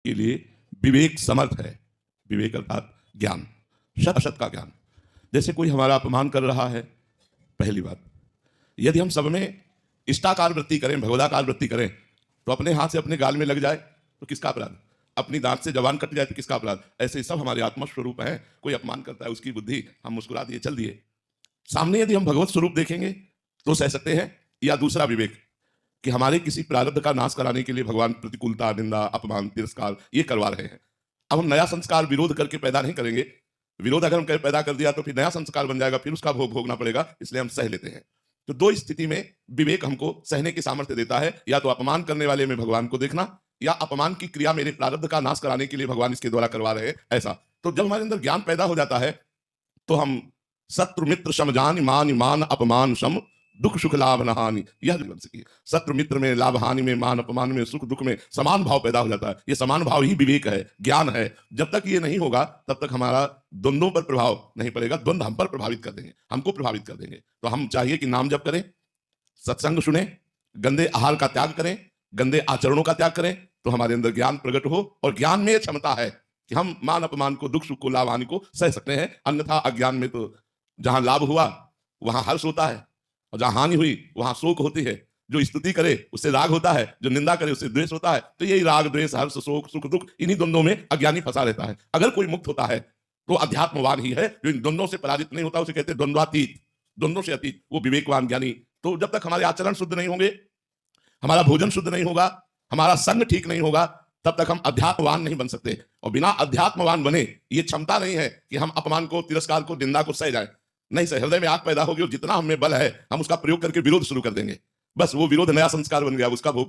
के लिए विवेक समर्थ है। विवेक अर्थात ज्ञान, शत अशत का ज्ञान। जैसे कोई हमारा अपमान कर रहा है, पहली बात, यदि हम सब में इष्टाकार वृत्ति करें, भगवदाकार वृत्ति करें, तो अपने हाथ से अपने गाल में लग जाए तो किसका अपराध? अपनी दांत से जबान कट जाए तो किसका अपराध? ऐसे सब हमारे आत्मस्वरूप हैं। कोई अपमान करता है, उसकी बुद्धि हम मुस्कुरा दिए, चल दिए। सामने यदि हम भगवत स्वरूप देखेंगे तो सह सकते हैं। या दूसरा विवेक, कि हमारे किसी प्रारब्ध का नाश कराने के लिए भगवान प्रतिकूलता, निंदा, अपमान, तिरस्कार ये करवा रहे हैं। अब हम नया संस्कार विरोध करके पैदा नहीं करेंगे। विरोध अगर हम पैदा कर दिया तो फिर नया संस्कार बन जाएगा, फिर उसका भोग भोगना पड़ेगा, इसलिए हम सह लेते हैं। तो दो स्थिति में विवेक हमको सहने की सामर्थ्य देता है, या तो अपमान करने वाले में भगवान को देखना, या अपमान की क्रिया मेरे प्रारब्ध का नाश कराने के लिए भगवान इसके द्वारा करवा रहे हैं, ऐसा। तो जब हमारे अंदर ज्ञान पैदा हो जाता है तो हम शत्रु मित्र सम जान मान मान अपमान सम दुख सुख लाभ न हानि, यह जीवन से शत्रु मित्र में, लाभ हानि में, मान अपमान में, सुख दुख में समान भाव पैदा हो जाता है। ये समान भाव ही विवेक है, ज्ञान है। जब तक ये नहीं होगा तब तक हमारा द्वंद्वों पर प्रभाव नहीं पड़ेगा। द्वंद्व हम पर प्रभावित कर देंगे, हमको प्रभावित कर देंगे। तो हम चाहिए कि नाम जप करें, सत्संग सुने, गंदे आहार का त्याग करें, गंदे आचरणों का त्याग करें, तो हमारे अंदर ज्ञान प्रकट हो। और ज्ञान में क्षमता है कि हम मान अपमान को, दुख सुख को, लाभ हानि को सह सकते हैं। अन्यथा अज्ञान में तो जहां लाभ हुआ वहां हर्ष होता है, और जहां हानि हुई वहां शोक होती है। जो स्तुति करे उससे राग होता है, जो निंदा करे उससे द्वेष होता है। तो यही राग, द्वेष, हर्ष, शोक, सुख, दुख, इन्हीं द्वंद्वों में अज्ञानी फंसा रहता है। अगर कोई मुक्त होता है तो अध्यात्मवान ही है, जो इन द्वंद्वों से पराजित नहीं होता, उसे कहते हैं द्वंद्वातीत, द्वंद्वों से अतीत, वो विवेकवान ज्ञानी। तो जब तक हमारे आचरण शुद्ध नहीं होंगे, हमारा भोजन शुद्ध नहीं होगा, हमारा संग ठीक नहीं होगा, तब तक हम अध्यात्मवान नहीं बन सकते। और बिना अध्यात्मवान बने ये क्षमता नहीं है कि हम अपमान को, तिरस्कार को, निंदा को सह जाए। नहीं सह, हृदय में आग पैदा होगी और जितना हमें बल है हम उसका प्रयोग करके विरोध शुरू कर देंगे। बस वो विरोध नया संस्कार बन गया, उसका भोग